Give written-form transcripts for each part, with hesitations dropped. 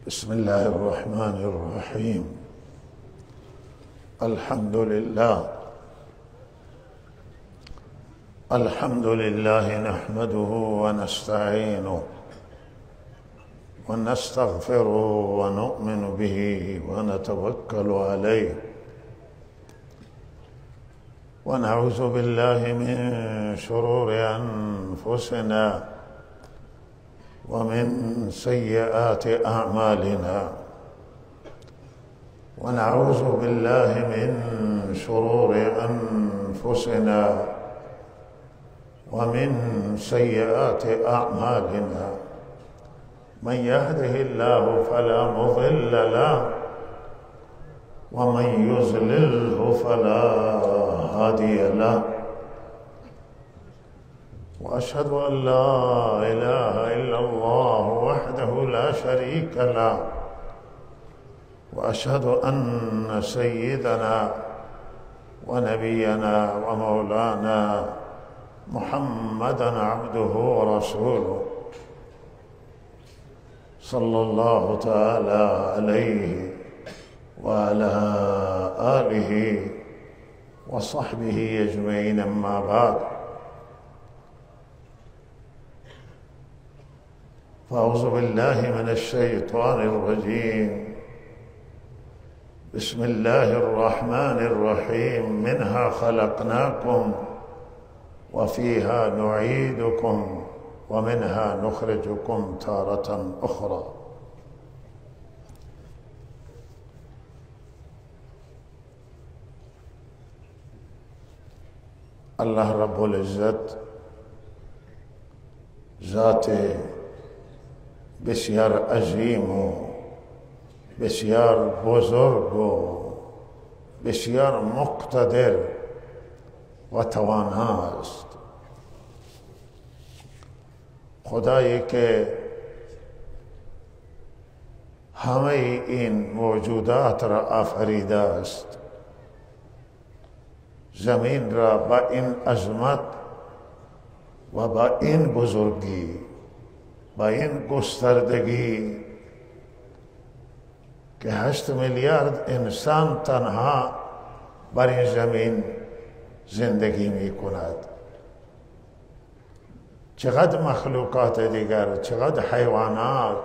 بسم الله الرحمن الرحيم. الحمد لله نحمده ونستعينه ونستغفره ونؤمن به ونتوكل عليه، ونعوذ بالله من شرور أنفسنا ومن سيئات أعمالنا، ونعوذ بالله من شرور أنفسنا ومن سيئات أعمالنا. من يهده الله فلا مضل له ومن يضلله فلا هادي له، وأشهد أن لا إله إلا الله وحده لا شريك له، وأشهد أن سيدنا ونبينا ومولانا محمدًا عبده ورسوله، صلى الله تعالى عليه وعلى آله وصحبه أجمعين. أما بعد، فأعوذ بالله من الشيطان الرجيم. بسم الله الرحمن الرحيم. منها خلقناكم وفيها نعيدكم ومنها نخرجكم تارة أخرى. الله رب العزت ذات بسیار عظیم و بسیار بزرگ و بسیار مقتدر و توانا است. خدایی که همه این موجودات را آفریده است، زمین را با این عظمت و با این بزرگی، با این گستردگی که 8 میلیارد انسان تنها بر این زمین زندگی می کند. چقدر مخلوقات دیگر، چقدر حیوانات،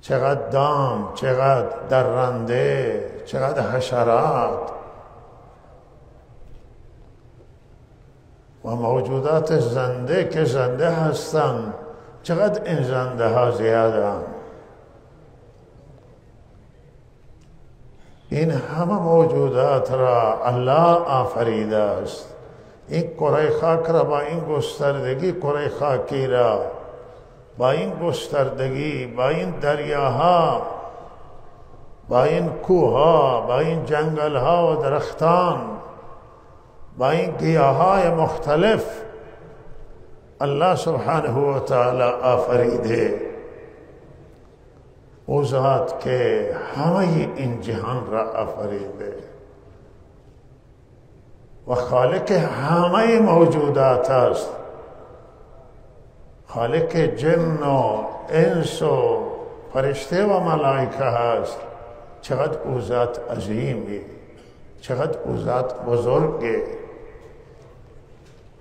چقدر دام، چقدر درنده، چقدر حشرات و موجودات زنده که زنده هستند. چقدر این زنده ها زیادند. این همه موجودات را الله آفریده است. این کره خاک را با این گستردگی، کره خاکی را با این گستردگی، با این دریاها، با این کوهها، با این جنگلها و درختان، با این گیاهای مختلف الله سبحانه و تعالی آفریده. او ذات که همه این جهان را آفریده و خالق همه موجودات است، خالق جن و انس و فرشته و ملائکه است. چقدر او ذات عظیمی، چقدر او ذات بزرگه.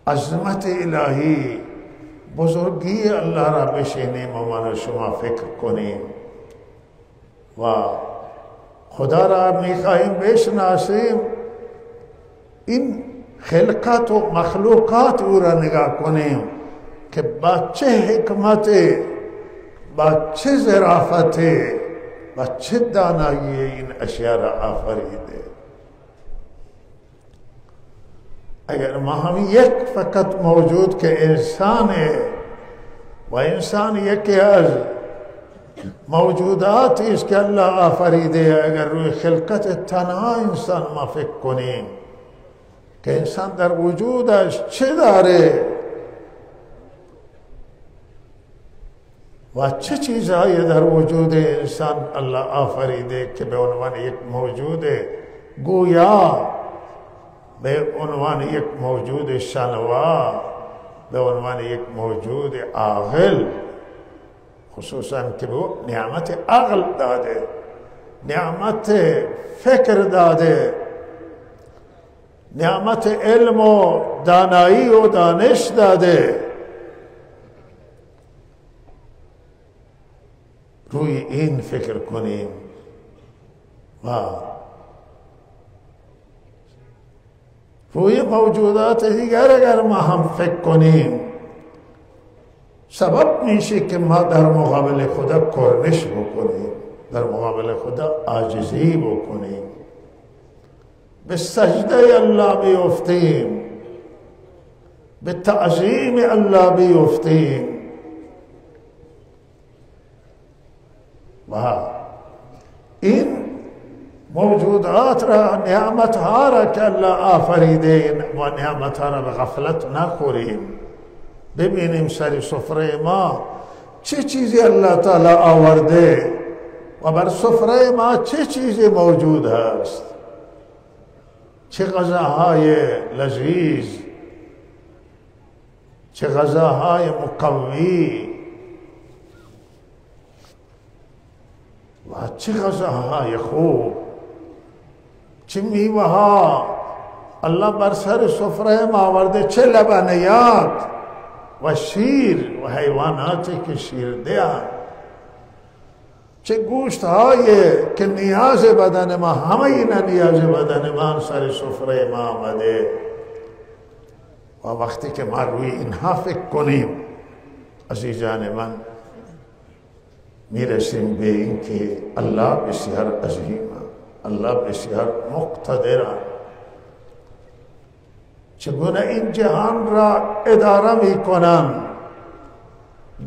عظمت الهی، بزرگی الله را بشینیم و من شما فکر کنیم و خدا را میخواهیم بشناسیم. این خلقات و مخلوقات او را نگاه کنیم که با چه حکمت، با چه ظرافت، با چه دانایی این اشیاء را آفریده. اگر ما هم یک فقط موجود که انسانه و انسان یکی از موجوداتی است که الله آفریده، اگر روی خلقت تنها انسان ما فکر کنیم که انسان در وجودش چه داره و چه چیزهایی در وجود انسان الله آفریده که به عنوان یک موجود گویا، به عنوان یک موجود شنوا، به عنوان یک موجود عاقل خصوصا که به نعمت عقل داده، نعمت فکر داده، نعمت علم و دانایی و دانش داده. روی این فکر کنیم و روی موجودات دیگر اگر ما هم فکر کنیم سبب میشه که ما در مقابل خدا کرنش بکنیم، در مقابل خدا عاجزی بکنیم، به سجده الله بیفتیم، به تعظیم الله بیفتیم. و این موجودات را، نعمت ها را که الله آفریده و نعمت ها را به غفلت نخوریم. ببینیم سر سفره ما چه چیزی الله تعالی آورده و بر سفره ما چه چیزی موجود هست، چه غذاهای لذیذ، چه غذاهای مقوی و چه غذاهای خوب، چه میوه ها الله بر سر سفره ما آورده، چه لبنیات و شیر و حیواناتی که شیر دهند، چه گوشت هایی که نیاز بدن ما، همه اینا نیاز بدن ما سر سفره ما آمده. و وقتی که ما روی اینها فکر کنیم عزیزان من میرسیم به این که الله بسیار عظیم، الله بسیار مقتدر، چگونه این جهان را اداره میکنن،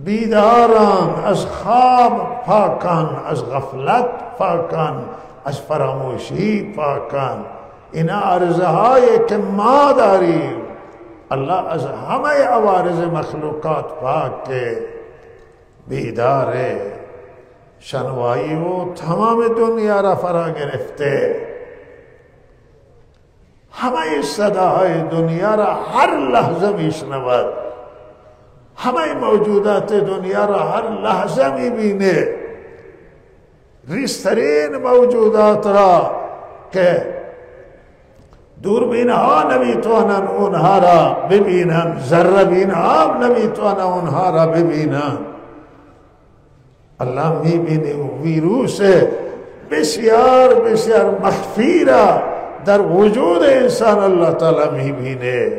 بیداران، از خواب پاکن، از غفلت پاکن، از فراموشی پاکن. این عارضه هایی که ما داریم الله از همه عوارض مخلوقات پاک بیداره، شنوایی و تمام دنیا را فرا گرفته، همه صداهای دنیا را هر لحظه میشنود، همه موجودات دنیا را هر لحظه میبینه، ریزترین موجودات را که دوربین ها نمیتوانن اونها را ببینن، ذره بین ها نمیتوانن اونها را ببینن، الله میبینه. ویروس بسیار بسیار مخفی را در وجود انسان الله تعالی میبینه.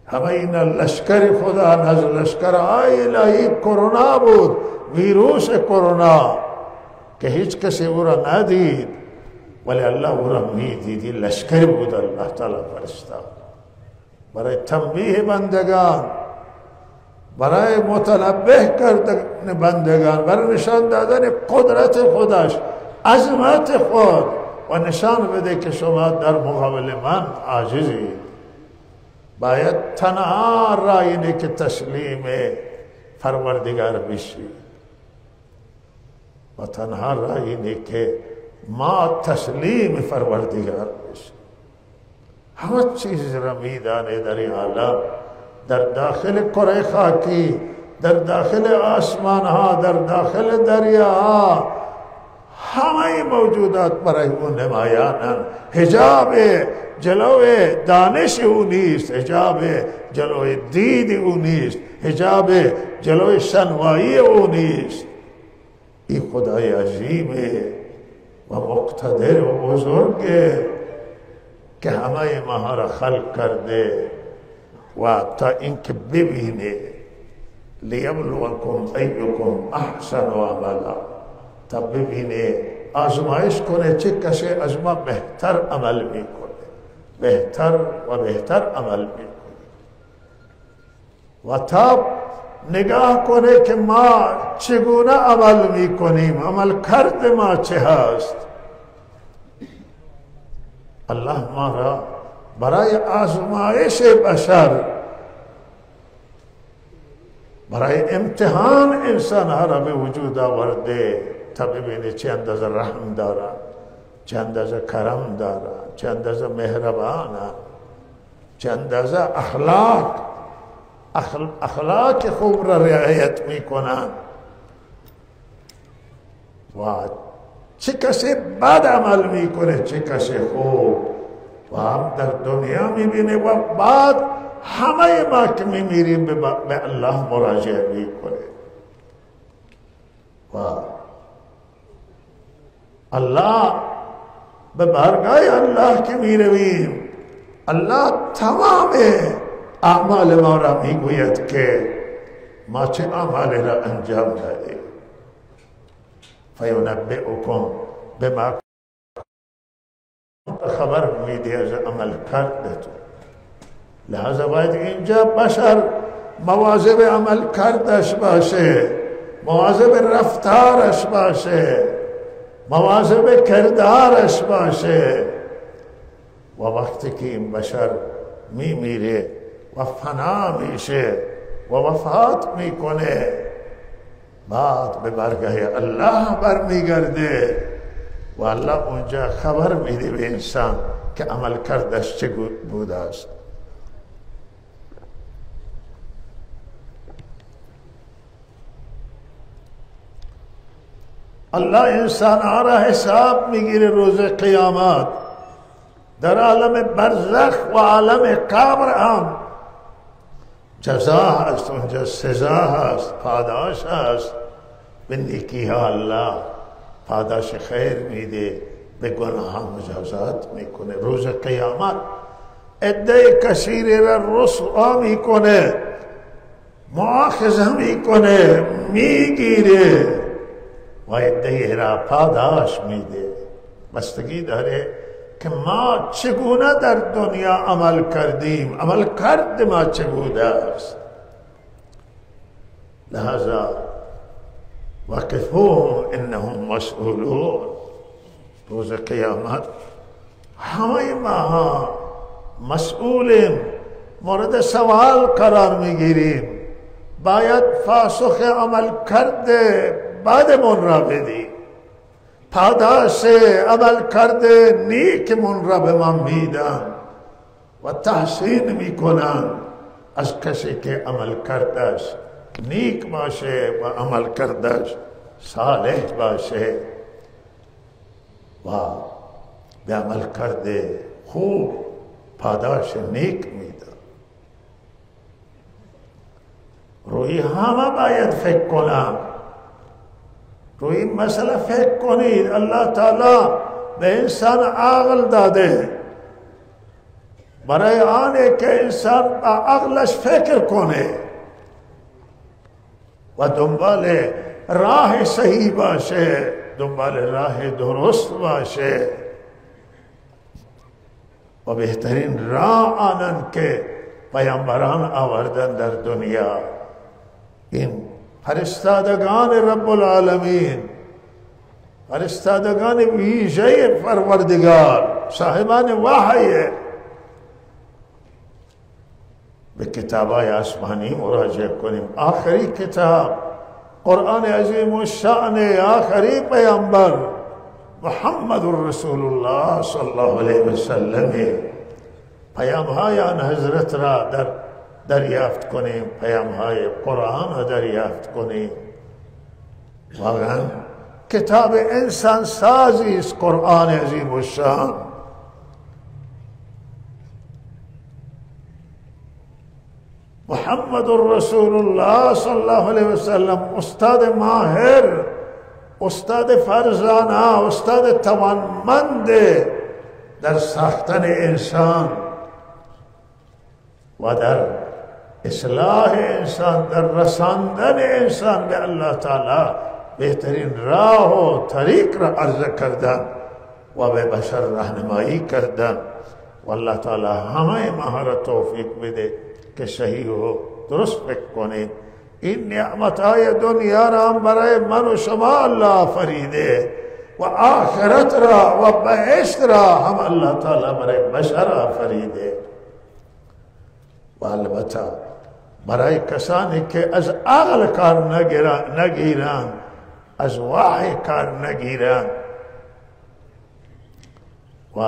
همه این لشکر خدا از لشکرهای الهی کرونا بود، ویروس کرونا که هیچ کسی او را ندید ولی الله او را میدید. این لشکر بود الله تعالی فرستاد برای تنبیه بندگان، برای متنبه کردن بندگان، برای نشان دادن قدرت خودش، عظمت خود، و نشان بده که شما در مقابل من عاجزید. باید تنها راه اینه که تسلیم پروردگار بشی و تنها راه اینه که ما تسلیم پروردگار بشی. همه چیز را میدانه در این عالم، در داخل کره خاکی، در داخل آسمان ها، در داخل دریا ها، همه موجودات برای اون نمایانن. حجاب جلوی دانش او نیست، حجاب جلوی دید او نیست، حجاب جلوی شنوایی او نیست. این خدای عظیمه و مقتدر و بزرگه که همه ما را خلق کرده و تا اینکه ببینه لیبلوکم ایکم احسن عملا، تا ببینه آزمایش کنه چه کسی از ما بهتر عمل میکنه، بهتر و بهتر عمل میکنه، و تا نگاه کنه که ما چگونه عمل میکنیم، عمل کرد ما چه هست. الله ما را برای آزمایش بشر، برای امتحان انسان ها را به وجود آورده تا ببینه چه اندازه رحم دارن، چه اندازه کرم دارن، چه اندازه مهربانن، چه اندازه اخلاق خوب را رعایت میکنن. و چه کسی بد عمل میکنه چه کسی خوب و هم در دنیا میبینه و بعد همه ما که میمیریم به الله مراجعه میکنه و الله به بارگاه الله که میرویم الله تمام اعمال ما را میگوید که ما چه اعمال را انجام دادیم فینبئکم بما خبر میده از عمل کردتون. لحاظا باید اینجا بشر مواظب عمل کردش باشه، مواظب رفتارش باشه، مواظب کردارش باشه و وقتی که این بشر میمیره و فنا میشه و وفات میکنه بعد به بارگاه الله برمیگرده و الله اونجا خبر میده به انسان که عمل کردش چه بوده است. الله انسان را حساب میگیره روز قیامت در عالم برزخ و عالم قبر هم جزا هست، اونجا سزا هست، پاداش هست. به نیکی ها الله پاداش خیر میده، به گناه مجازات میکنه. روز قیامت عده کثیری را رسوا میکنه، مؤاخذه میکنه، میگیره و عده را پاداش میده. بستگی داره که ما چگونه در دنیا عمل کردیم، عمل کرد ما چگونه است. لہذا وقفوهم انهم مسئولون. روز قیامت همه ما مسئولیم، مورد سوال قرار میگیریم، باید پاسخ عمل کرده بعدمون را بدیم، پاداش عمل کرده نیکمون را به ما میدن و تحسین میکنن از کسی که عمل کردش نیک باشه و عمل کردش صالح باشه و به عمل کرده خوب پاداش نیک میدن. روی همه باید فکر کنم، روی این مسئله فکر کنید. الله تعالی به انسان عقل داده برای آنه که انسان با عقلش فکر کنه و دنبال راه صحیح باشه، دنبال راه درست باشه و بهترین راه آنن که پیامبران آوردن در دنیا. این فرستادگان رب العالمین، فرستادگان ویژه پروردگار، صاحبان وحی، به کتابای آسمانی مراجعه کنیم. آخری کتاب قرآن عظیم الشأن، آخری پیامبر محمد رسول الله صلی الله علیه وسلم. پیام‌های آن حضرت را دریافت کنیم، پیام‌های قرآن را دریافت کنیم. واقعا کتاب انسان سازی است قرآن عظیم الشأن. محمد رسول الله صلی الله علیه وسلم استاد ماهر، استاد فرزانه، استاد توانمند در ساختن انسان و در اصلاح انسان، در رساندن انسان به الله تعالی بهترین راه و طریق را عرضه کردن و به بشر راهنمایی کردن. و الله تعالی همه ما را توفیق بده که صحیح و درست فکر کنیم. این نعمتهای دنیا را هم برای من و شما الله آفریده و آخرت را و بهشت را هم الله تعالی برای بشر آفریده. و البته برای کسانی که از عقل کار نگیرند، از وحی کار نگیرند و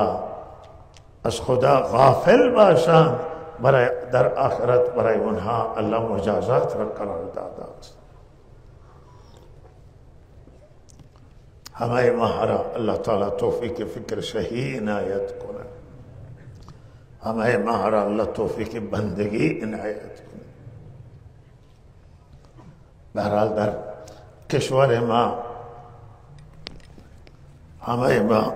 از خدا غافل باشند، برای در آخرت برای اونها الله مجازات را قرار داده است. همه ما را الله تعالی توفیق فکر صحیح عنایت کنه. همه ما را الله توفیق بندگی عنایت کنه. بهرحال در کشور ما همه ما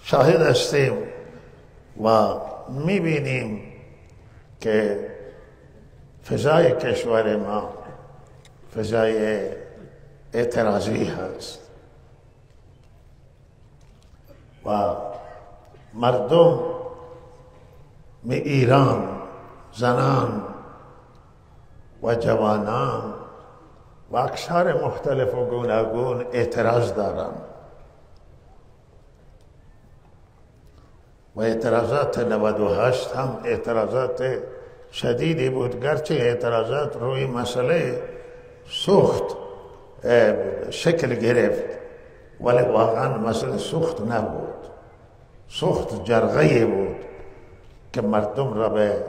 شاهد هستیم و میبینیم که فضای کشور ما فضای اعتراضی هست و مردم ایران، زنان و جوانان و اقشار مختلف و گوناگون اعتراض دارند و اعتراضات 98 هم اعتراضات شدیدی بود، گرچه اعتراضات روی مسئله سوخت شکل گرفت ولی واقعا مسئله سوخت نبود، سوخت جرقه بود که مردم را به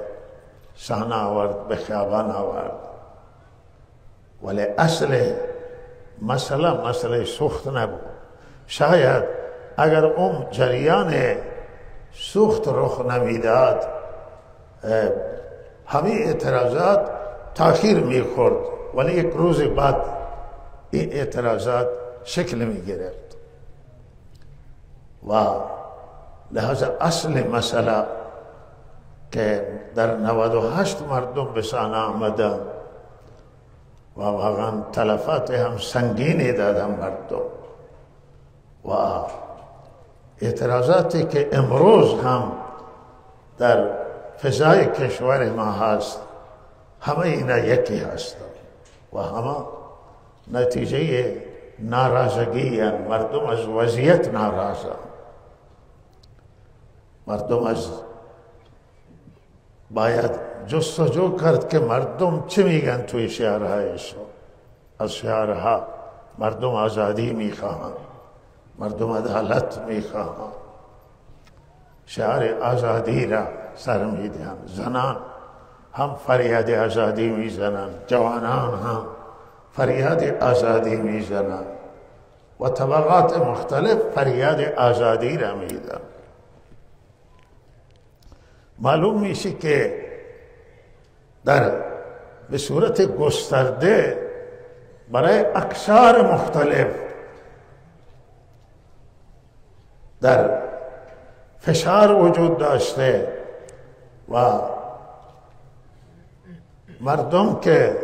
صحنه آورد، به خیابان آورد، ولی اصل مسئله سوخت نبود. شاید اگر اون جریان سوخت رخ نمیداد همه اعتراضات تاخیر میخورد، ولی یک روز بعد این اعتراضات شکل میگرفت و لحاظا اصل مسئله که در 98 مردم به صحنه آمدن و واقعا تلفات هم سنگینی دادن مردم و اعتراضاتی که امروز هم در فضای کشور ما هست همه اینا یکی هستند و همه نتیجه ناراضگی هستند. مردم از وضعیت ناراضند، مردم از باید جستجو کرد که مردم چه میگن توی شعرهایشون. از شعرها مردم آزادی میخواهند، مردم عدالت میخواهند، شعر آزادی را سر میدهند. زنان هم فریاد آزادی میزنند، جوانان هم فریاد آزادی میزنند و طبقات مختلف فریاد آزادی را میدن. معلوم میشه که به صورت گسترده برای اقشار مختلف در فشار وجود داشته و مردم که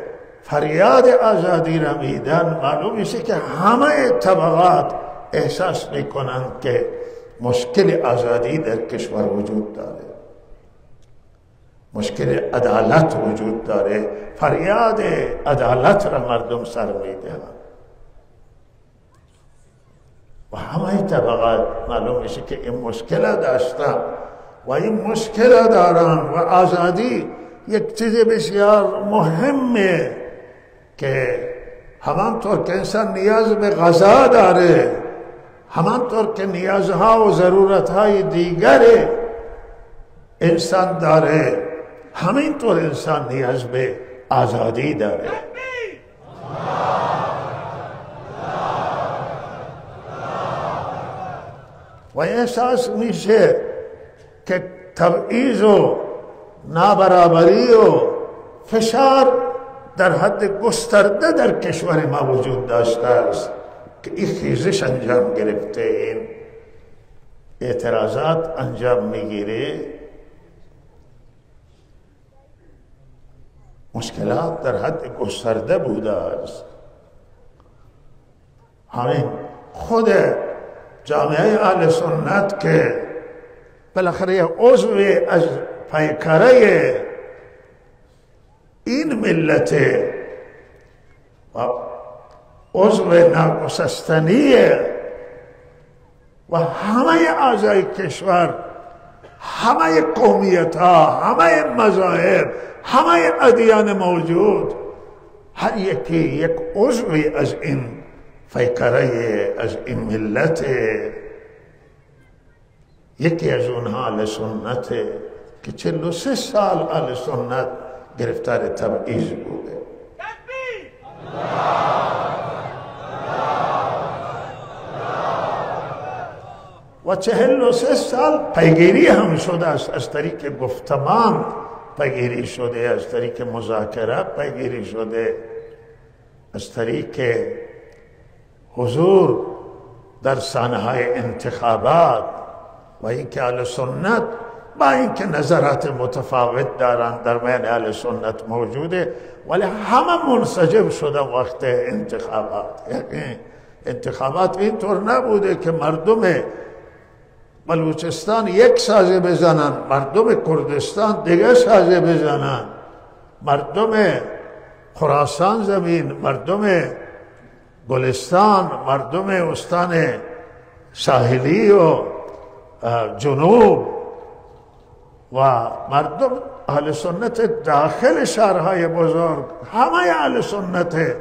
فریاد آزادی را میدن معلوم میشه که همه طبقات احساس میکنند که مشکل آزادی در کشور وجود داره، مشکل عدالت وجود داره، فریاد عدالت را مردم سر میدهند و همه طبقات معلوم میشه که این مشکل داشتن و این مشکل دارن و آزادی یک چیز بسیار مهمه که همانطور که انسان نیاز به غذا داره، همانطور که نیازها و ضرورتهای دیگر انسان داره، همینطور انسان نیاز به آزادی داره. و احساس میشه که تبعیض و نابرابری و فشار در حد گسترده در کشور ما وجود داشته است که این خیزش انجام گرفته، این اعتراضات انجام میگیره. مشکلات در حد گسترده بوده است. همین خود جامعه اهل سنت که بالاخره عضو از پیکره این ملت و عضو ناگسستنیه و همه اعضای کشور، همه قومیت ها، همه مذاهب، همه ادیان موجود، هر یکی یک عضوی از این فیکره، از این ملت، یکی از اونها اهل سنت که 43 سال اهل سنت گرفتار تبعیض بوده. و 43 سال پیگیری هم شده است، از طریق گفتمان پیگیری شده، از طریق مذاکره پیگیری شده، از طریق حضور در صحنه‌های انتخابات. و اینکه اهل سنت با اینکه نظرات متفاوت دارند در بین اهل سنت موجوده، ولی همه منسجم شده وقت انتخابات. یعنی انتخابات اینطور نبوده که مردم بلوچستان یک سازه بزنن، مردم کردستان دیگه سازه بزنن، مردم خراسان زمین، مردم گلستان، مردم استان ساحلی و جنوب و مردم اهل سنت داخل شهرهای بزرگ، همه اهل سنت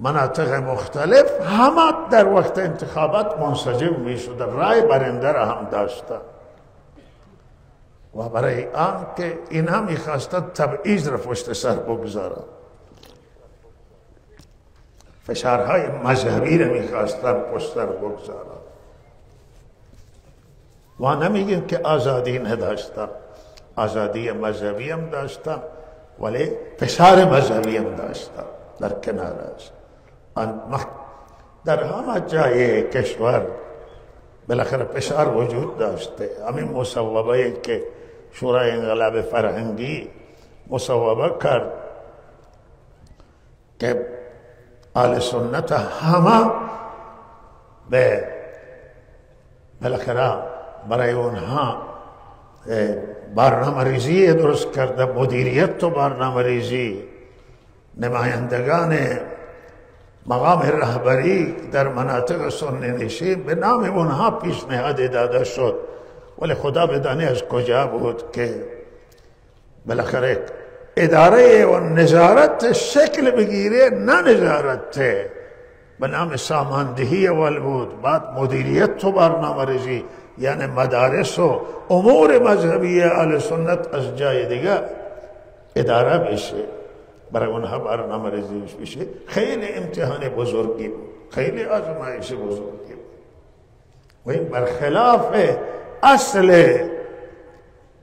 مناطق مختلف، همه در وقت انتخابات منسجم می شده، رای برنده را هم داشتن. و برای آن که اینها می خواستن تبعیض را پشت سر بگذارن، فشارهای مذهبی را می خواستن پشت سر بگذارن. و نمیگیم که آزادی نداشتن، آزادی مذهبی هم داشتن، ولی فشار مذهبی هم داشتن در کنار است. در همه جای کشور بالاخره فشار وجود داشته. همین مصوبه که شورای انقلاب فرهنگی مصوبه کرد که اهل سنت همه به بالاخره برای اونها برنامه ریزی درست کرده، مدیریت و برنامه ریزی، نمایندگان مقام رهبری در مناطق سنی نشین به نام اونها پیشنهاد داده شد. ولی خدا بدانه از کجا بود که بالاخره اداره و نظارت شکل بگیره، نه نظارت به نام ساماندهی اول بود، بعد مدیریت و برنامه ریزی، یعنی مدارس و امور مذهبی اهل سنت از جای دیگه اداره بشه، برای اونها برنامه ریزی بشه. خیلی امتحان بزرگی بود، خیلی آزمایش بزرگی بود. و این برخلاف اصل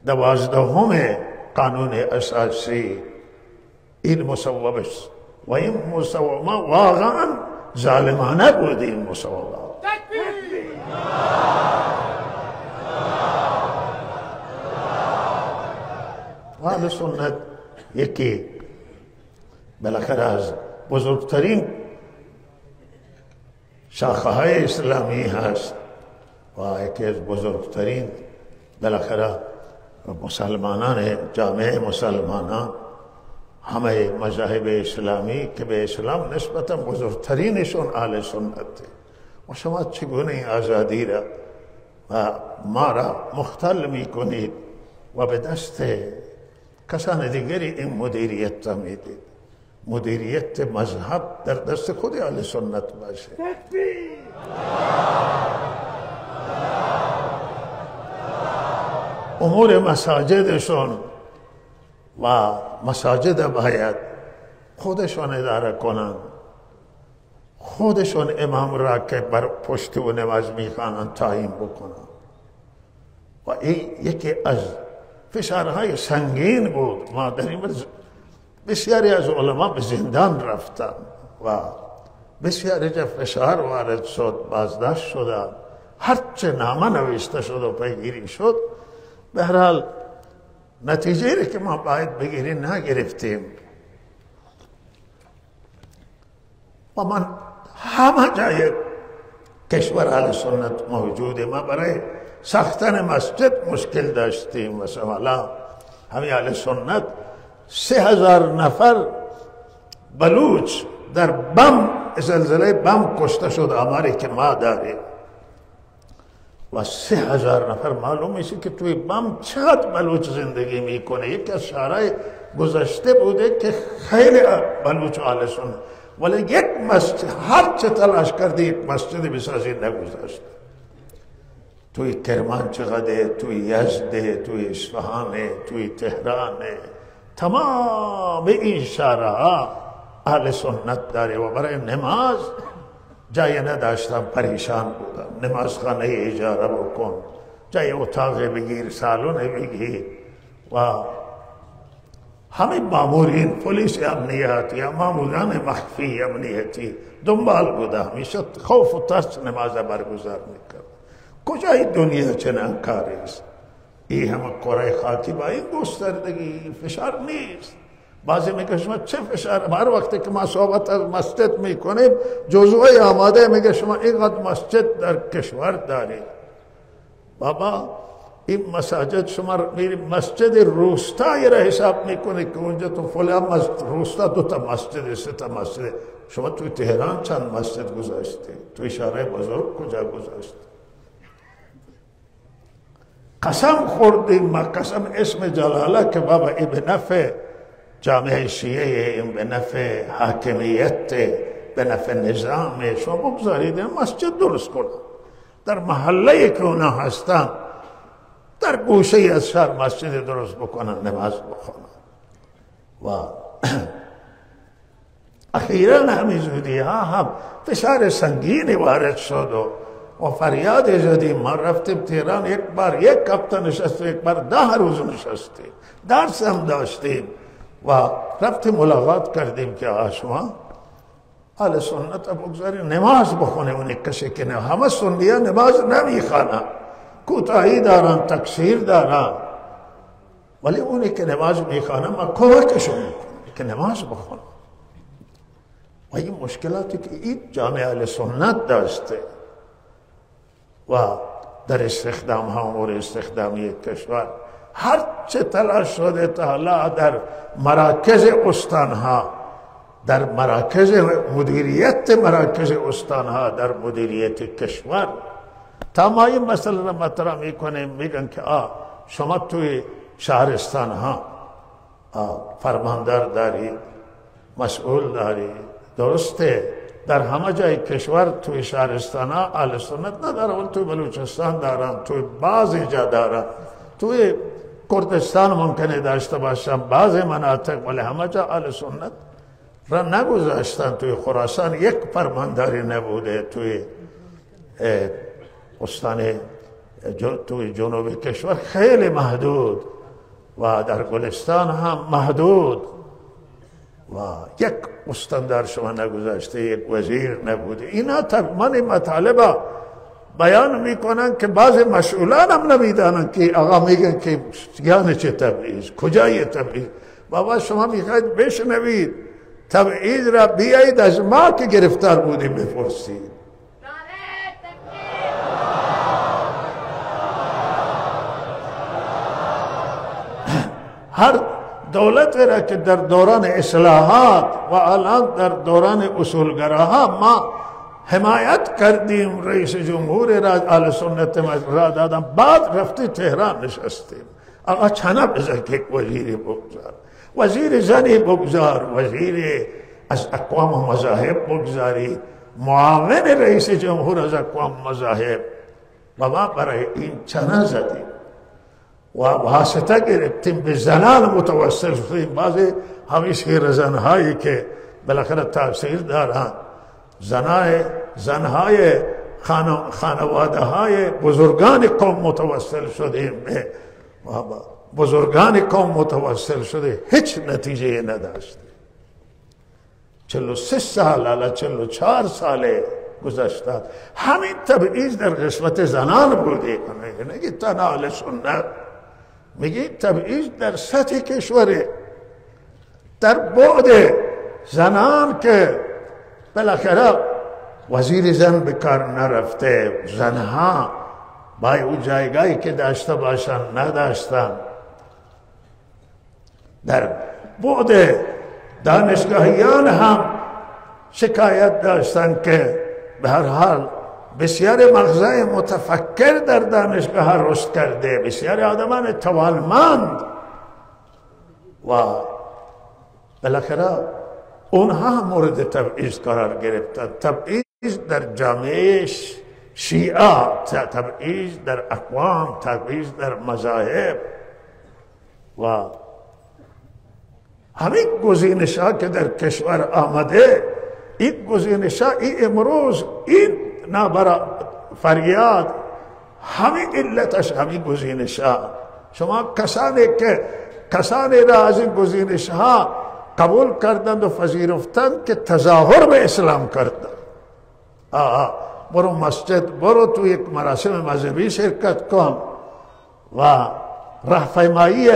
12 قانون اساسی این مصوبه است. و این مصوبه واقعا ظالمانه بود. این مصوبه اهل سنت یکی بالاخره از بزرگترین شاخه های اسلامی هست و یکی از بزرگترین بالاخره مسلمانان، جامعه مسلمانان، همه مذاهب اسلامی که به اسلام نسبتا بزرگترینشون اهل سنت. و شما چگونه این آزادی را و ما را مختل می کنید و به دست کسان دیگری این مدیریت را میدید؟ مدیریت مذهب در دست خود اهل سنت باشه. امور مساجدشون و مساجد باید خودشون اداره کنن، خودشون امام را که بر پشت و نماز میخوانن تعیین بکنن. و این یکی از فشارهای سنگین بود. ما در این بسیاری از علما به زندان رفتن و بسیاری جا فشار وارد شد، بازداشت شدن، هرچه نامه نوشته شد و پیگیری شد. به هر حال نتیجه که ما باید بگیریم نگرفتیم. و من همه جای کشور اهل سنت موجوده. ما برای ساختن مسجد مشکل داشتیم. مثلا همین اهل سنت 3000 نفر بلوچ در بم، زلزله بم کشته شد، آماری که ما داریم. و 3000 نفر معلوم میشه که توی بم چقدر بلوچ زندگی میکنه. یکی از شهرهای گذشته بوده که خیلی بلوچ اهل سنت، ولی یک مسجد هر چه تلاش کرده یک مسجد بسازی نگذاشت. توی کرمان چقدر، توی یزد، توی اصفهان، توی تهران، تمام این شهرها اهل سنت داره. و برای نماز جای نداشتم، پریشان بودم. نمازخانه اجاره بکن، جای اتاق بگیر، سالن بگیر و همه مامورین پلیس امنیتی یا ماموران مخفی امنیتی دنبال بوده، همیشه خوف و ترس نماز برگزار میکرد. کجای دنیا چنان کاری است؟ این همه قره خاکی با این گستردگی فشار نیست. بعضی میگه شما چه فشار؟ هر وقتی که ما صحبت از مسجد میکنیم جزوه آماده میگه شما اینقدر مسجد در کشور دارید. بابا این مساجد شما مسجد روستایی را حساب میکنه که اونجا تو فلان روستا 2 تا مسجد 3 تا مسجد. شما توی تهران چند مسجد گذاشته؟ توی شهر بزرگ کجا گذاشته؟ قسم خوردیم ما، قسم اسم جلاله که بابا این به نفع جامعه شیعه، این به نفع حاکمیت، به نفع نظام شما بگذارید مسجد درست کنن در محله که اونا هستن، در گوشه از شهر مسجد درست بکنن، نماز بخونن. و اخیراً همین زودی ها هم فشار سنگینی وارد شد و فریاد زدیم. ما رفتیم تهران، یک بار 1 هفته نشستیم، یک بار 10 روز نشستیم، درس هم داشتیم و رفتیم ملاقات کردیم که شما اهل سنت بگذارید نماز بخونه. اونی کسی که نه، همه سنیه نماز نمیخوانن، کوتاهی دارن، تقصیر دارن، ولی اونی که نماز میخوانن ما کمکشون میکنیم که نماز بخونه. و این مشکلاتی که این جامعه اهل سنت داشته و در استخدام ها، امور استخدامی کشور هر چه تلاش شده تا حالا در مراکز استانها، در مراکز مدیریت مراکز استانها، در مدیریت کشور تا ما این مسئله را مطرح میکنیم، میگن که شما توی شهرستان ها فرماندار دارید، مسئول دارید. درسته در همه جای کشور توی شهرستان ها اهل سنت نداره، ولی توی بلوچستان دارن، توی بعضی جا دارن، توی کردستان ممکنه داشته باشن بعضی مناطق، ولی همه جا اهل سنت را نگذاشتن. توی خراسان یک فرمانداری نبوده، توی استان توی جنوب کشور خیلی محدود و در گلستان هم محدود و یک استاندار شما نگذاشته، یک وزیر نبوده. اینا من مطالبه بیان میکنن که بعض مسئولان هم نمیدانن که آقا میگن که یعنی چه تبعیض، کجای تبعیض؟ بابا شما میخواید بشنوید تبعیض را، بیایید از ما که گرفتار بودیم بپرسید. هر دولت را که در دوران اصلاحات و الان در دوران اصولگراها ما حمایت کردیم، رئیس جمهور را اهل سنت را دادم، بعد رفتی تهران نشستیم. آقا چنب بزن که وزیری بگذار، وزیر زنی بگذار، وزیر از اقوام مذاهب بگذاری، معاون رئیس جمهور از اقوام مذاهب. و ما برای این چنه زدیم و واسطه گرفتیم، به زنان متوسل شدیم. بعضی همیشه زنهایی که بالاخره تاثیر دارن، زنهای خانواده های بزرگان قوم متوسل شدیم، بزرگان قوم متوسل شده، هیچ نتیجه نداشته. 43 سال الا 44 ساله گذشته، همین تبعیض در قسمت زنان بوده. نگی تنها اهل سنت، میگی تبعیض در سطح کشوره، در بعد زنان که بالاخره وزیر زن به کار نرفته، زنها با اون جایگاهی که داشته باشن نداشتن. در بعد دانشگاهیان هم شکایت داشتن که به هر حال بسیار مغزای متفکر در دانشگاه رشد کرده، بسیار آدمان توانمند و بالاخره اونها هم مورد تبعیض قرار گرفتن. تبعیض در جامعه شیعه، تبعیض در اقوام، تبعیض در مذاهب و همین گزینش ها که در کشور آمده این گزینش ها این امروز این نابرا فریاد همین علتش همین گزینش ها. شما کسانی را از این گزینش ها قبول کردند و پذیرفتند که تظاهر به اسلام کردند. برو مسجد، برو تو یک مراسم مذهبی شرکت کن و راهپیمایی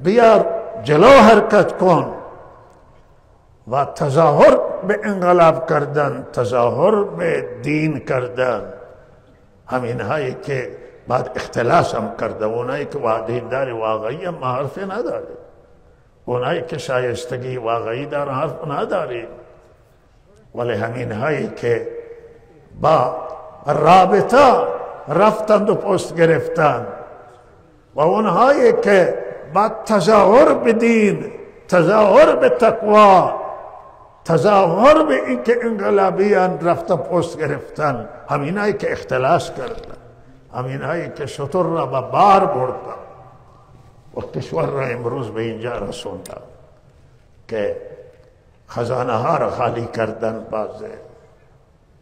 بیار جلو حرکت کن و تظاهر به انقلاب کردن، تظاهر به دین کردن. همین هایی که بعد اختلاس هم کرده، اونایی که دیندار واقعی هم حرف نداره، اونایی که شایستگی واقعی دارن حرف نداره، ولی همین هایی که با رابطه رفتند و پست گرفتند و اونهایی که با تظاهر به دین، تظاهر به تقوا، تظاهر به اینکه انقلابیان رفتن پست گرفتن، همینایی که اختلاس کردن، همینایی که شطور را به بار بردن و کشور را امروز به اینجا رسوندن که خزانه ها را خالی کردن. بازه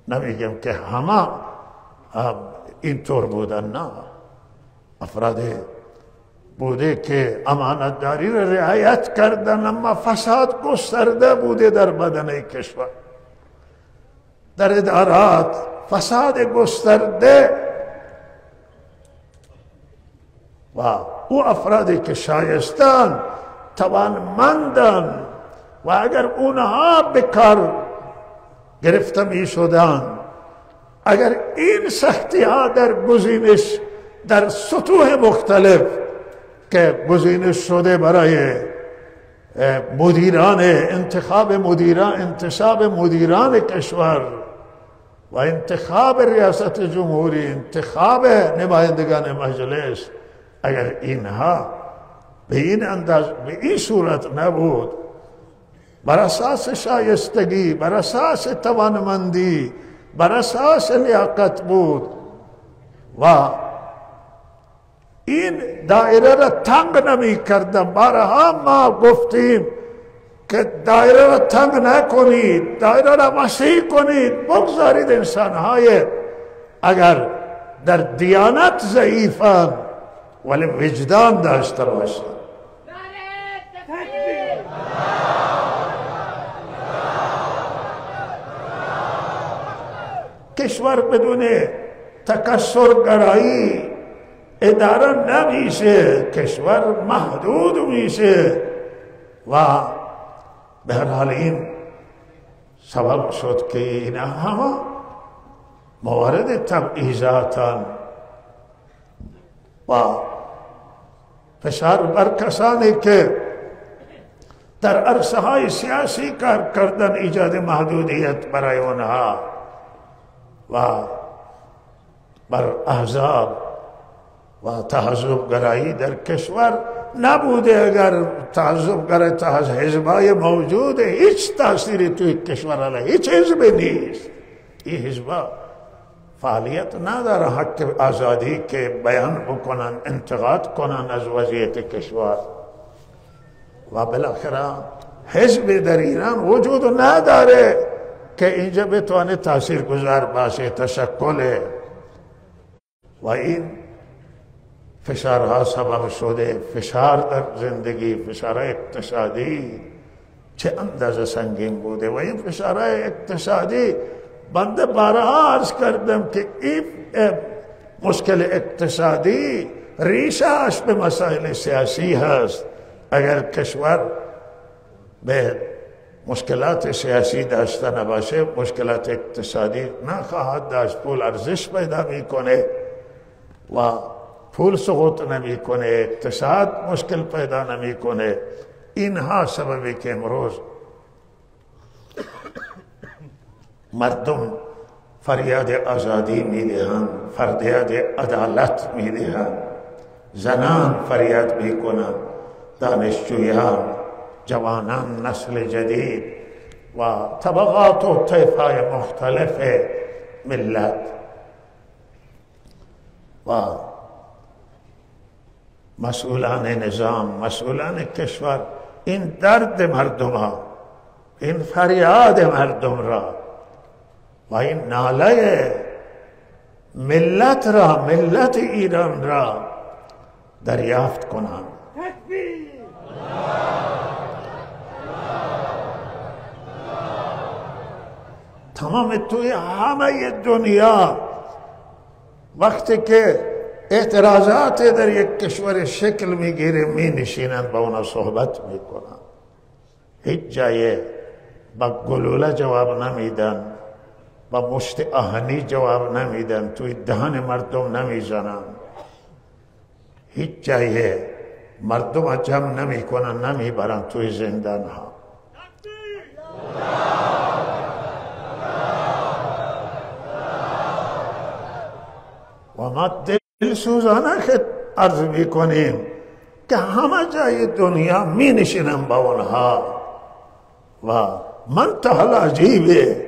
نمیگم که همه اینطور بودن، نه، افراد بوده که امانتداری را رعایت کردن، اما فساد گسترده بوده در بدن کشور، در ادارات فساد گسترده و او افرادی که شایستان توانمندن و اگر اونها به کار گرفته می شدن، اگر این سختی ها در گزینش در سطوح مختلف که گزینش شده برای مدیران، انتخاب مدیران کشور و انتخاب ریاست جمهوری، انتخاب نمایندگان مجلس، اگر اینها به این انداز به این صورت نبود، بر اساس شایستگی، بر اساس توانمندی، بر اساس لیاقت بود و این دایره را تنگ نمی کردم. بارها ما گفتیم که دایره را تنگ نکنید، دایره را وسیع کنید، بگذارید انسانهای اگر در دیانت ضعیفند ولی وجدان داشته باشند. کشور بدون تکثرگرایی اداره نمیشه، کشور محدود میشه و به هر حال این سبب شد که این همه موارد تبعیضاتن و فشار بر کسانی که در عرصه های سیاسی کار کردن ایجاد محدودیت برای اونها و بر احزاب و تحزبگرایی در کشور نبوده. اگر تحزبگرایی حزبای موجوده، هیچ تأثیری توی کشور علیه هیچ حزبی نیست. این حزبا فعالیت نداره، حق آزادی که بیان بکنن، انتقاد کنن از وضعیت کشور و بالاخره حزب در ایران وجود نداره که اینجا بتونه تأثیر گذار باشه، تشکل و این فشارها سبب شده. فشار در زندگی، فشار اقتصادی چه اندازه سنگین بوده و این فشارهای اقتصادی بنده بارها عرض کردم که این مشکل اقتصادی ریشه‌اش به مسائل سیاسی هست. اگر کشور به مشکلات سیاسی داشته نباشه، مشکلات اقتصادی نخواهد داشت. پول ارزش پیدا میکنه و پول سقوط نمیکنه، اقتصاد مشکل پیدا نمیکنه. اینها سببی که امروز مردم فریاد آزادی میدهند، فریاد عدالت میدهند، زنان فریاد میکنند، دانشجویان، جوانان، نسل جدید و طبقات و طیف‌های مختلف ملت و مسئولان نظام، مسئولان کشور این درد مردم ها این فریاد مردم را و این ناله ملت را، ملت ایران را دریافت کنند. تمام توی همه دنیا وقتی که اعتراضات در یک کشور شکل میگیره می نشینند با اونا صحبت میکنند. هیچ جای با گلوله جواب نمیدن، با مشت آهنی جواب نمیدن، توی دهن مردم نمیزنن، هیچ جای مردم جمع نمیکنن، نمیبرن توی زندان ها. و ما دل سوزانه که عرض میکنیم که همه جای دنیا می نشینم با اونها و منتها عجیبه.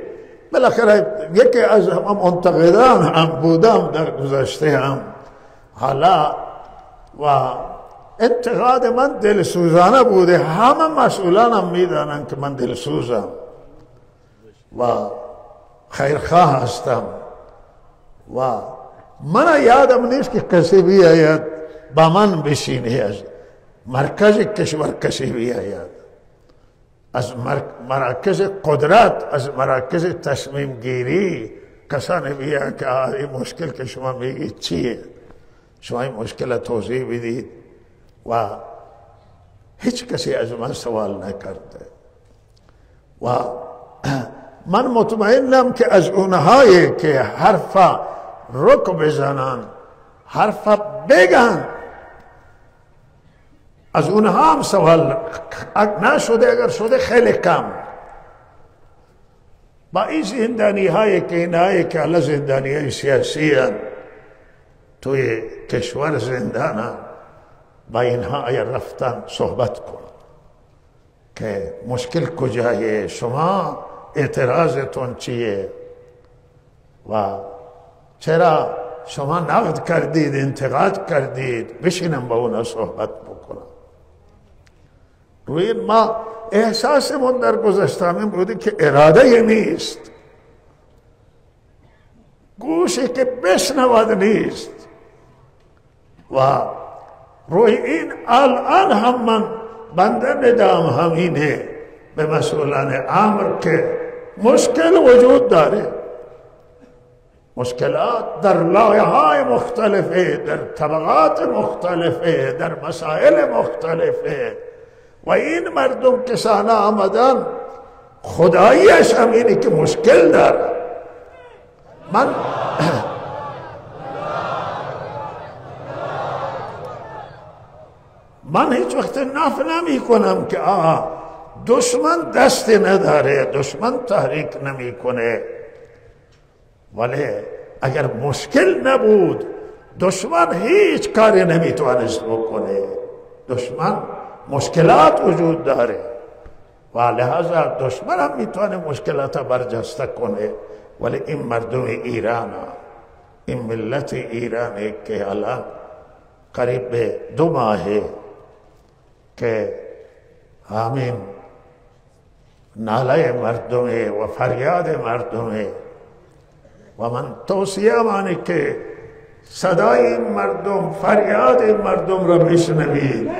بالاخره یکی از منتقدان هم بودم در گذشته هم، حالا و انتقاد من دلسوزانه بوده، همه مسئولان هم میدانند که من دلسوزم و خیرخواه هستم و من یادم نیست که کسی بیاید با من بشینه، از مرکز کشور کسی بیاید، از مراکز قدرت، از مراکز تصمیم گیری کسانی بیاید که این مشکل که شما میگید چیه، شما این مشکل توضیح بدید. و هیچ کسی از من سوال نکرده و من مطمئنم که از اونهایی که حرف رک بزنن، حرف بگن، از اونها هم سوال نشده، اگر شده خیلی کم. با این زندانی هایی که اینهایی که علی زندانی های سیاسی هن توی کشور زندان هن، با اینها اگر رفتن صحبت کن که مشکل کجایه، شما اعتراضتون چیه و چرا شما نقد کردید، انتقاد کردید، بشینم با اونا صحبت بکنم. روی ما احساسمون در گذشته همین بوده که اراده نیست، گوشی که بشنود نیست و روی این الان هم من بنده ندام همینه به مسئولان امر که مشکل وجود داره، مشکلات در لایه‌های مختلفه، در طبقات مختلفه، در مسائل مختلفه و این مردم کسانه آمدن خداییش هم اینه که مشکل داره. من هیچ وقت نفی نمی کنم که دشمن دست نداره، دشمن تحریک نمی کنه، ولی اگر مشکل نبود دشمن هیچ کاری نمیتوانست بکنه. دشمن مشکلات وجود داره و لحاظا دشمن هم میتونه مشکلات برجسته کنه، ولی این مردم ایران، این ملت ایرانی که الان قریب به 2 ماهه که همین ناله مردمه و فریاد مردمه و من توصیه مانه که صدای مردم، فریاد مردم را بشنوید.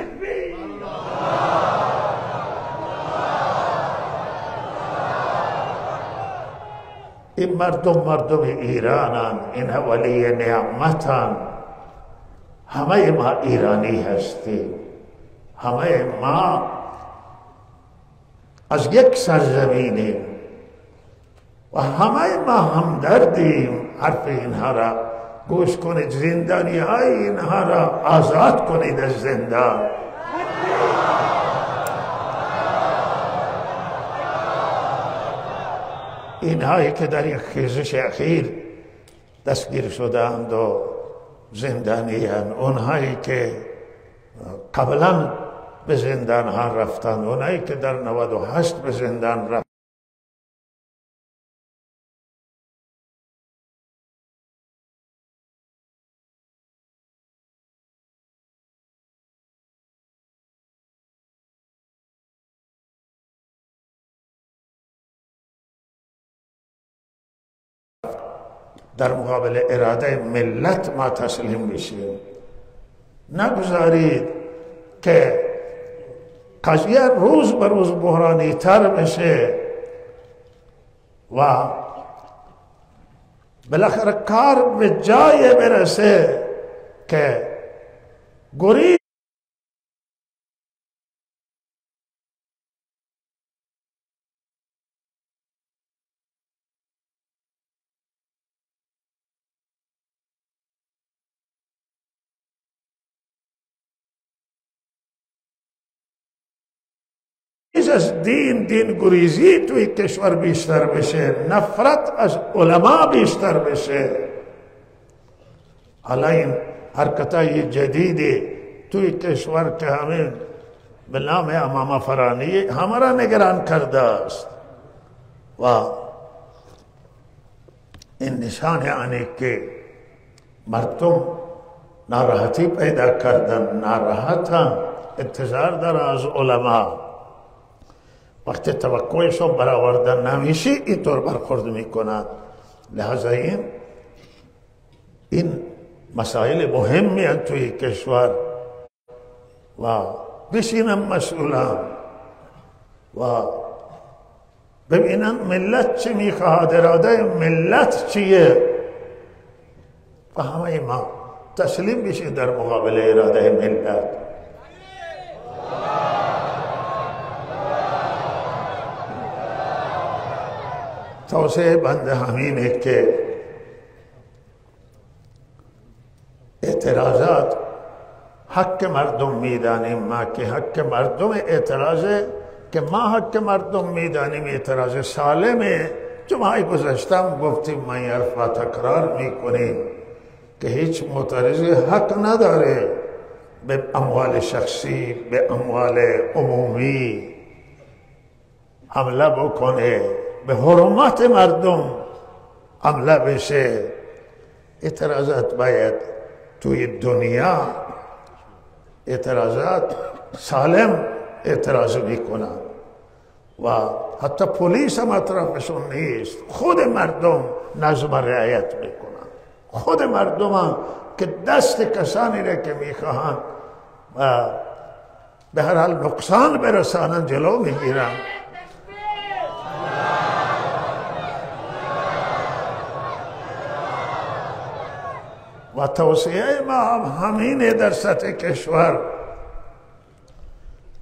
این مردم ایرانن، این ولی نعمتن. همه ما ایرانی هستیم، همه ما از یک سرزمینیم و همه ما همدردیم. حرف اینها را گوش کنید، زندانی های اینها را آزاد کنید از زندان. اینهایی که در یک خیزش اخیر دستگیر شدند و زندانی هستند، اونهایی که قبلا به زندان ها رفتند، اونهایی که در 98 به زندان رفتند. در مقابل اراده ملت ما تسلیم بشیم. نگذارید که قضیه روز به روز بحرانی تر بشه و بالاخره کار به جای برسه که گریز از دین گریزی توی کشور بیشتر بشه، نفرت از علما بیشتر بشه. حالا این حرکتای جدیدی توی کشور که همین به نام امام فرانی همه را نگران کرده است و این نشان آنه که مردم ناراحتی پیدا کردن، ناراحتن، انتظار داره از علما. وقتی توقعشون برآوردن نمیشه اینطور برخورد میکنن. لحاظا این مسائل مهمی هستند توی کشور و بشینن مسئولان و ببینن ملت چی میخواهد، اراده ملت چیه و همه ما تسلیم بشید در مقابل اراده ملت. توصیه بنده همینه که اعتراضات حق مردم میدانیم ما که حق مردم اعتراضه که ما حق مردم میدانیم اعتراض سالمه. جمعه گذشتم گفتیم ما این حرف را تکرار میکنیم که هیچ معترضی حق نداره به اموال شخصی به اموال عمومی حمله بکنه، به حرمت مردم حمله بشه. اعتراضات باید توی دنیا اعتراضات سالم اعتراض میکنن و حتی پلیس هم اطرافشون نیست، خود مردم نظم رعایت میکنن، خود مردم هم که دست کسانی را که میخواهند و به هر حال نقصان برسانن جلو میگیرن. و توصیه ما همینه در سطح کشور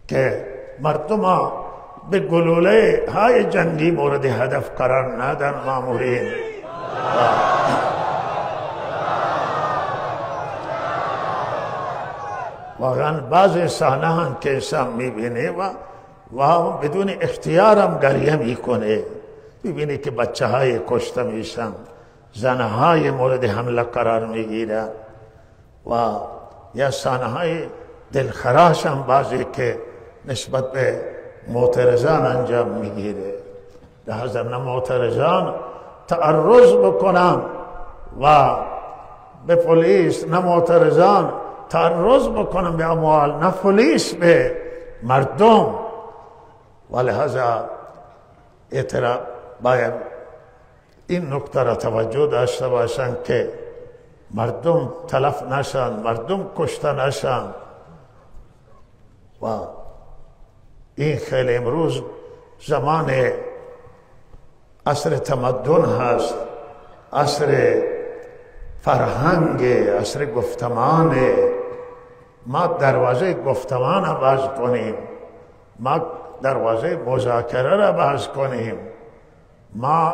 که مردم به گلوله های جنگی مورد هدف قرار ندن مامورین. واقعا بعض صحنه هم که انسان میبینه و بدون اختیار هم گریه میکنه. میبینه که بچه های کشته میشن، زنهای مورد حمله قرار میگیرن و یا صحنه‌های دلخراش هم بعضی که نسبت به معترضان انجام میگیره. لحاظا نه معترضان تعرض بکنن و به پلیس، نه معترضان تعرض بکنن به اموال، نه پلیس به مردم. و لحاظا اعتراف باید این نکته را توجه داشته باشند که مردم تلف نشن، مردم کشته نشن. و این خیلی امروز زمان عصر تمدن هست، عصر فرهنگ، عصر گفتمان. ما دروازه گفتمان را باز کنیم، ما دروازه مذاکره را باز کنیم. ما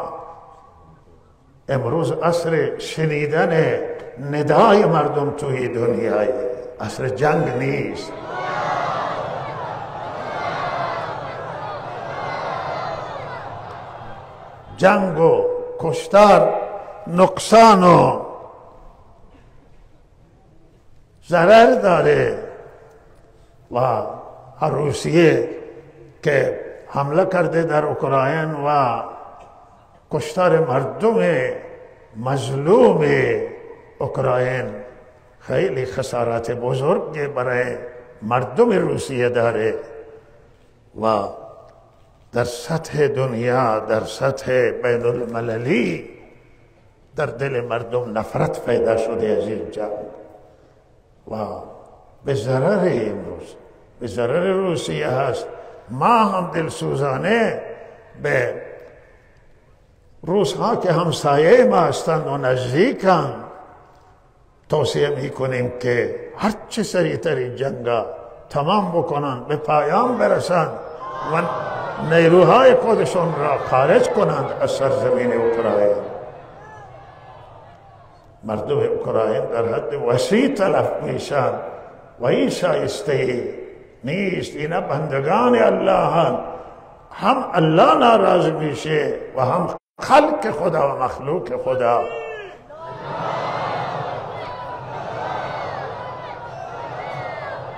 امروز عصر شنیدن ندای مردم توی دنیای، عصر جنگ نیست. جنگ و کشتار نقصان و ضرر داره و روسیه که حمله کرده در اوکراین و کشتار مردم مظلوم اوکراین خیلی خسارات بزرگ برای مردم روسیه داره و در سطح دنیا، در سطح بین المللی در دل مردم نفرت پیدا شده از این جنگ و به ضرر این روز، به ضرر روسیه هست. ما هم دلسوزانه به روس ها که همسایه ما هستند و نزدیکند توصیه میکنیم که هر چه سریعتر این جنگ تمام بکنند، به پایان برسند و نیروهای خودشون را خارج کنند از سرزمین اوکراین. مردم اوکراین در حد وسیع تلف میشن و این شایسته نیست. اینا بندگان الله هم الله ناراض میشه و هم خلق خدا و مخلوق خدا.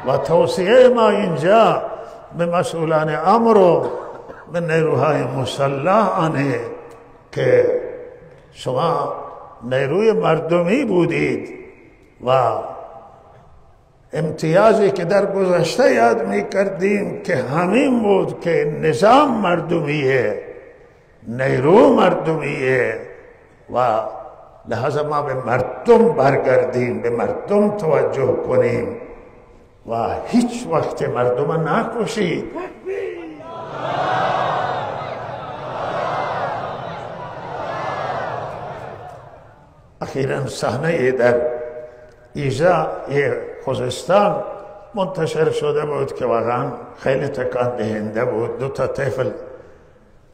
و توصیه ما اینجا به مسئولان امر و به نیروهای مسلح آنه که شما نیروی مردمی بودید و امتیازی که در گذشته یاد می کردیم که همین بود که نظام مردمیه، نیرو مردمیه و لحظه ما به مردم برگردیم، به مردم توجه کنیم و هیچ وقت مردم نکشید. اخیراً صحنه در ایزا خوزستان منتشر شده بود که واقعا خیلی تکان دهنده بود. 2 طفل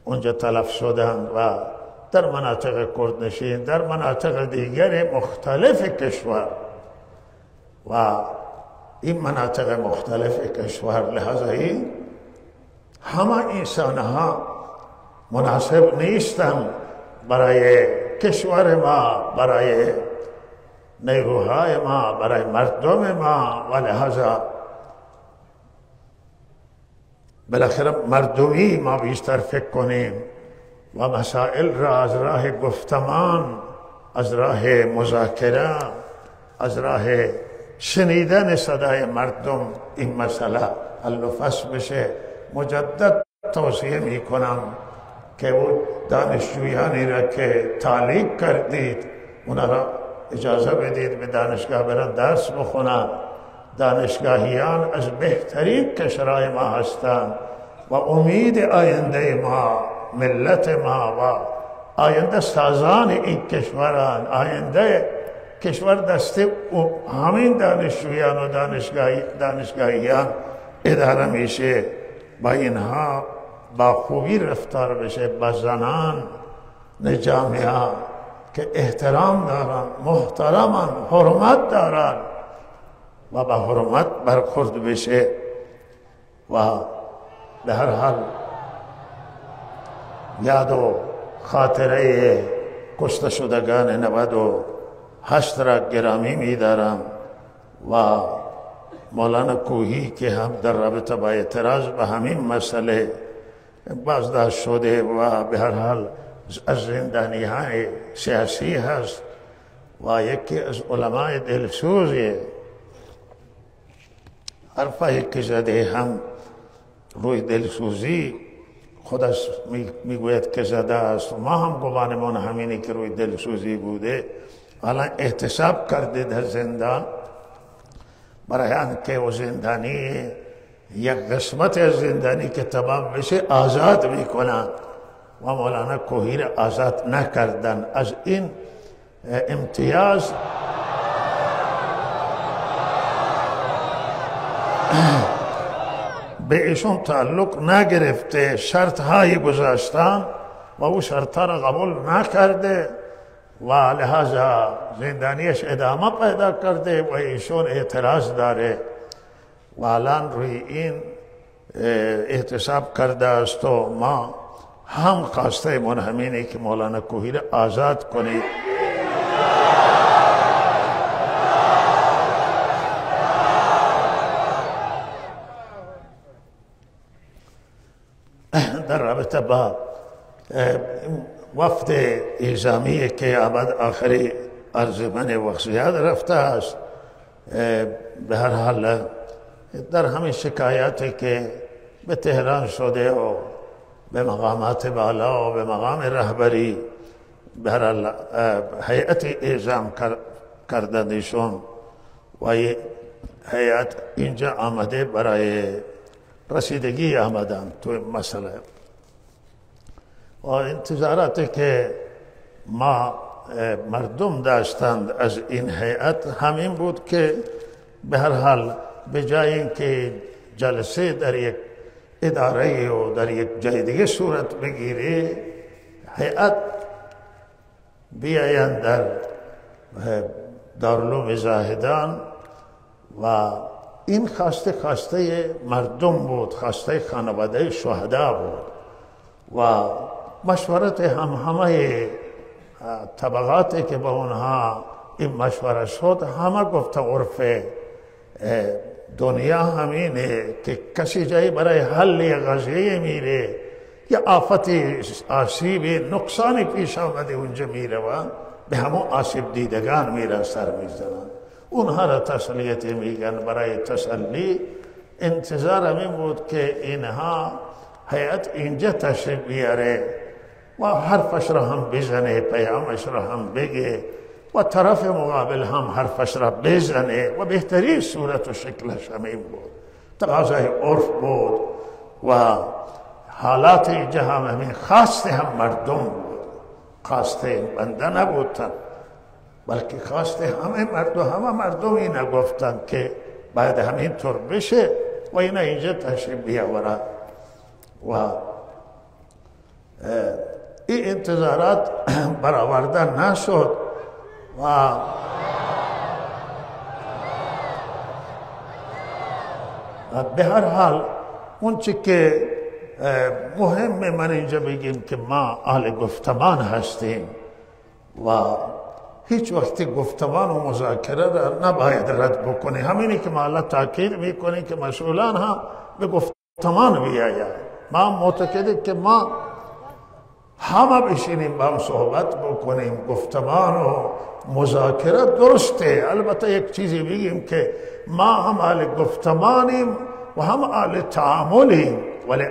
اونجا تلف شدند و در مناطق کردنشین، در مناطق دیگر مختلف کشور و این مناطق مختلف کشور لحظه این همه انسانها مناسب نیستند برای کشور ما، برای نیروهای ما، برای مردم ما و لحظه بالاخره مردمی ما بیشتر فکر کنیم و مسائل را از راه گفتمان، از راه مذاکره، از راه شنیدن صدای مردم این مسئله حل و فصل بشه. مجدد توصیه می کنم که او دانشجویانی را که تعلیق کردید اونا را اجازه بدید به دانشگاه برن درس بخونن. دانشگاهیان از بهترین کشورهای ما هستند و امید آینده ما، ملت ما و آینده سازان این کشوران. آینده کشور دست همین دانشجویان و دانشگاهیان اداره میشه. با اینها با خوبی رفتار بشه، با زنان جامعه که احترام دارن، محترمن، حرمت دارن و با حرمت برخورد بشه. و به هر حال یاد و خاطره کشته شدگان 98 را گرامی می‌دارم و مولانا کوهی که هم در رابطه با اعتراض به همین مسئله بازداشت شده و به هر حال از زندانی‌های سیاسی هست و یکی از علمای دلسوزی حرفایی که زده هم روی دلسوزی خودش میگوید که زده است. ما هم گمانمون همینی که روی دلسوزی بوده. الان احتساب کرده در زندان برای آنکه او زندانی یک قسمت از زندانی که تمام بشه آزاد میکنن و مولانا کوهی را آزاد نکردن. از این امتیاز به ایشون تعلق نگرفته، شرط های گذاشتن و او شرط را قبول نکرده و لحاظا زندانیش ادامه پیدا کرده و ایشون اعتراض داره و الان روی این احتساب کرده است و ما هم خواسته من همینه که مولانا کوهی را آزاد کنید. در رابطه با وفد الزامی که آمد آخری ارزمن وقتیات رفته است، به هر حال در همین شکایاتی که به تهران شده و به مقامات بالا و به مقام رهبری بهرحال هیئتی اعزام کردنشون و هیئت اینجا آمده برای رسیدگی آمدن تو مسئله و انتظاراتی که ما مردم داشتند از این هیئت همین بود که به هر حال به جای اینکه جلسه در یک اداره و در یک جای دیگه صورت بگیره هیئت بیایند در دارالعلوم زاهدان و این خواسته مردم بود، خواسته خانواده شهدا بود و مشورت همه طبقاتی که با اونها این مشوره شد همه گفت عرف دنیا همینه که کسی جایی برای حل قضیه میره یا آفتی آسیب نقصانی پیش آمده اونجا میره و به همون آسیب دیدگان میرن سر میزنن اونها را تسلیت میگن برای تسلی انتظار همین بود که اینها هیئت اینجا تشریف بیاره و حرفش را هم بزنه پیامش را هم بگه و طرف مقابل هم حرفش را بزنه و بهترین صورت و شکلش همین بود تقاضای عرف بود و حالات اینجا همین خواسته هم مردم بود خواسته بنده نبودن بلکه خواسته همه مردم این گفتن که باید همین طور بشه و اینا اینجا تشریف بیاورد و این انتظارات برآورده نشد و به هر حال اون چی که مهمه من اینجا بگیم که ما اهل گفتمان هستیم و هیچ وقتی گفتمان و مذاکره را نباید رد بکنی همینی که ما الله تاکید میکنیم که مسئولان هم به گفتمان بیاید ما معتقدیم که ما همه بشینیم با هم صحبت بکنیم گفتمان و مذاکره درسته البته یک چیزی بگیم که ما هم اهل گفتمانیم و هم اهل تعاملیم ولی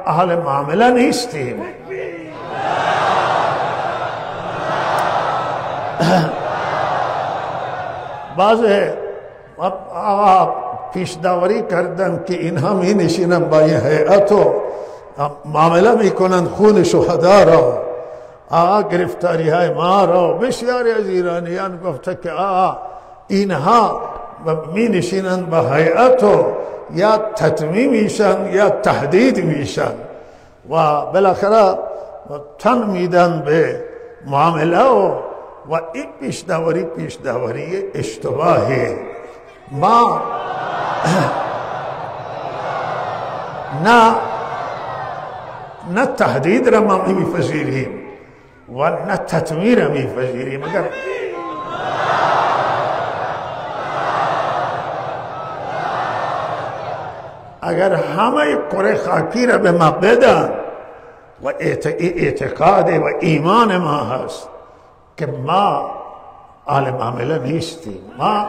اهل معامله نیستیم بعض پیش داوری کردن که اینها می نشینن با این هیئت و معامله میکنن خون شهدا را گرفتاری های ما را بسیاری از ایرانیان گفته که اینها می نشینن با هیئت و یا تطمیع میشن یا تهدید میشن و بالاخره تن میدن به معامله و این پیش داوری اشتباهه ما نه تهدید را ما میپذیریم و نه تطمیع را میپذیریم اگر همه کره خاکی را به ما بدن و اعتقاد و ایمان ما هست که ما اهل معامله نیستیم ما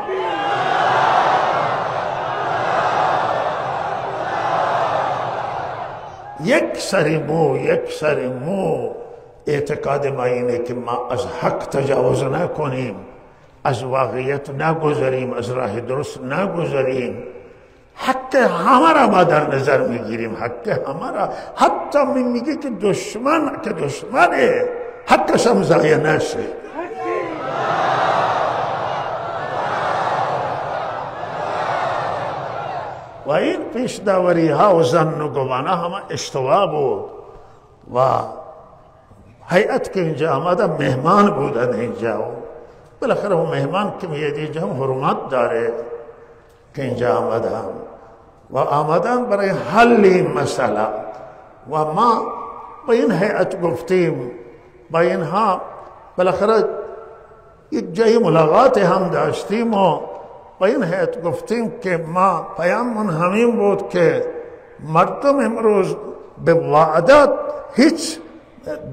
یک سری مو اعتقاد ما اینه که ما از حق تجاوز نکنیم از واقعیت نگذاریم از راه درست نگذاریم حق همه را ما در نظر میگیریم حق همه را حتی میگه که دشمنه حقش هم ضایع نشه و این پیش داوری ها و ظن و گمانه همه اشتباه بود و هیئت که اینجا آمده مهمان بودن اینجا بالاخره اون مهمان که میاد اینجا هم حرمت داره که اینجا آمدن و آمدن برای حل این مسئله و ما با این هیئت گفتیم با اینها بالاخره یک جای ملاقات هم داشتیم و با این هیئت گفتیم که ما پیاممون همین بود که مردم امروز به وعدات هیچ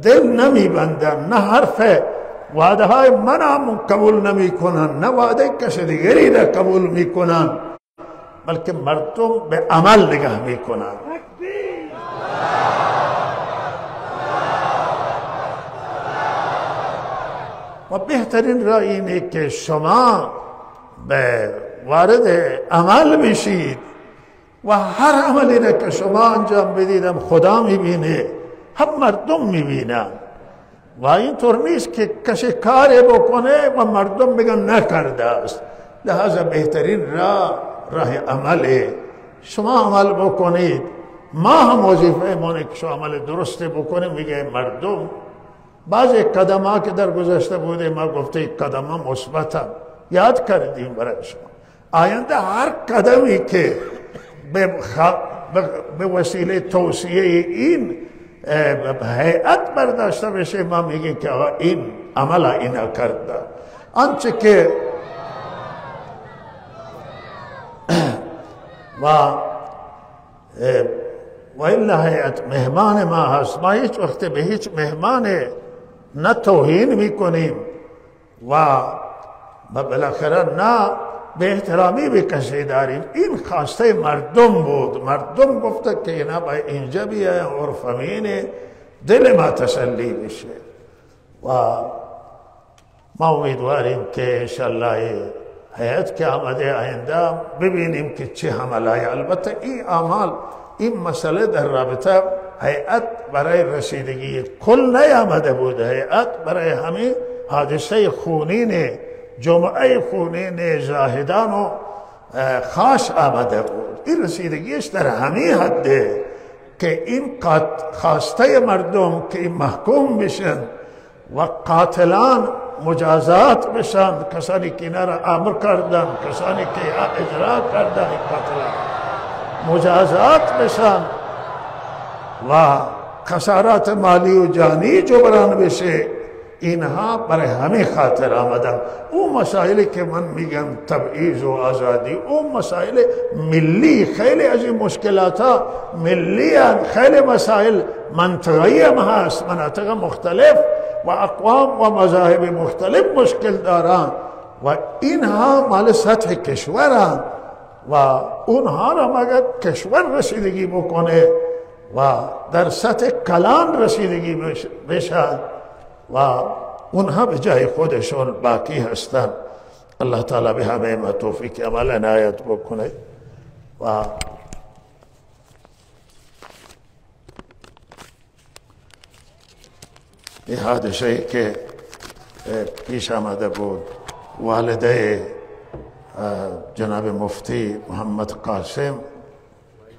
دل نمیبندن نه حرف وعده های من هم قبول نمی کنن نه وعده کسی دیگری را قبول می کنن بلکه مردم به عمل نگاه می کنن و بهترین راه اینه که شما به وارد عمل بشید و هر عملی را که شما انجام بدیدم خدا میبینه، هم مردم میبینن و اینطور نیست که کسی کاری بکنه و مردم بگن نکرده است. لحاظا بهترین راه عمله. شما عمل بکنید، ما هم وظیفه مونه که شما عمل درست بکنیم. میگه مردم بعضی قدم ها که در گذشته بوده ما گفته قدم ها مثبت یاد کردیم برای شما. آینده هر قدمی که به وسیله توصیه این هیئت برداشته بشه ما میگیم که این عمل اینا کرده. آنچه که و الا هیئت مهمان ما هست، ما هیچ وقت به هیچ مهمان نه توهین میکنیم و بالاخره نه به احترامی به کسی داریم. این خواسته مردم بود، مردم گفته که اینا با اینجا بیاین اور فهمین دل ما تسلی بشه و ما امیدواریم که انشالله هیئت که آمده آینده ببینیم که چه حملای. البته این اعمال، این مسئله در رابطه هیئت برای رسیدگی کل نیامده بود. هیئت برای همین حادثه خونین جمعه خونین زاهدان و خاص آمده بود. این رسیدگیش در همین حده که این خواسته مردم که این محکوم بشن و قاتلان مجازات بشن، کسانی که اینا را امر کردن، کسانی که اجرا کردن این قاتلان مجازات بشن و خسارات مالی و جانی جبران بشه. اینها برای همین خاطر آمدن. اون مسائلی که من میگم تبعیض و آزادی، اون مسائل ملی، خیلی از این مشکلات ها ملی هستند. خیلی مسائل منطقه‌ای هم هست، مناطق مختلف و اقوام و مذاهب مختلف مشکل دارن و اینها مال سطح کشورند و اونها را مگر کشور رسیدگی بکنه و در سطح کلان رسیدگی بشن و اونها به جای خودشون باقی هستن. الله تعالی به همه ما توفیق عمل عنایت بکنه و این حادثه که پیش آمده بود، والده جناب مفتی محمد قاسم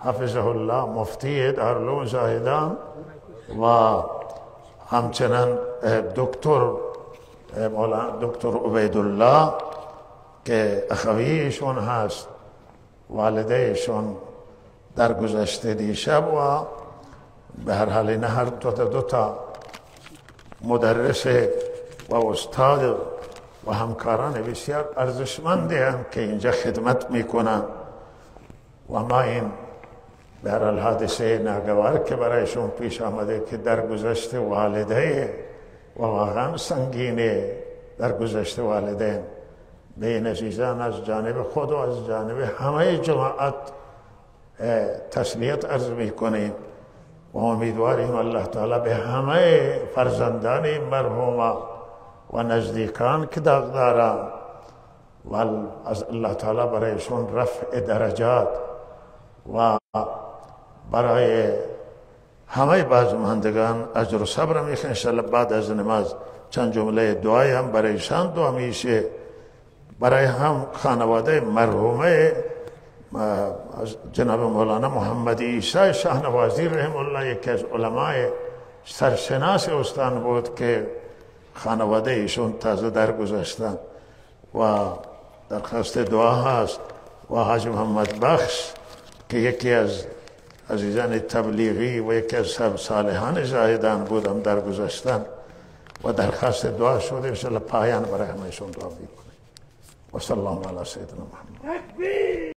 حفظه الله، مفتی دارالعلوم زاهدان و همچنان دکتر عبیدالله که اخویشون هست، والدهشون در گذشته دیشب و به هر حال این هر دوتا مدرس و استاد و همکاران بسیار ارزشمندی هم که اینجا خدمت میکنن و ما این به هر حال حادثه ناگوار که برایشون پیش آمده که در گذشته والده و واقعا سنگینه، در گذشته والدین به این عزیزان از جانب خود و از جانب همه جماعت تسلیت عرض میکنیم و امیدواریم الله تعالی به همه فرزندان مرحوم و نزدیکان که داغ دارن و از الله تعالی برایشون رفع درجات و برای همه بازماندگان اجر و صبر میخوام. انشاءالله بعد از نماز چند جمله دعای هم برایشان دعا میشه، برای هم خانواده مرحومه جناب مولانا محمد عیسی شاهنوازی رحم الله، یکی از علمای سرشناس استان بود که خانواده ایشون تازه درگذشتن و درخواست دعا هست و حاج محمد بخش که یکی از عزیزان تبلیغی و یکی از صالحان زاهدان بودم درگذشتن و درخواست دعا شده. انشاءالله پایان برای همهشون دعا میکنیم و صلی الله علی سیدنا محمد.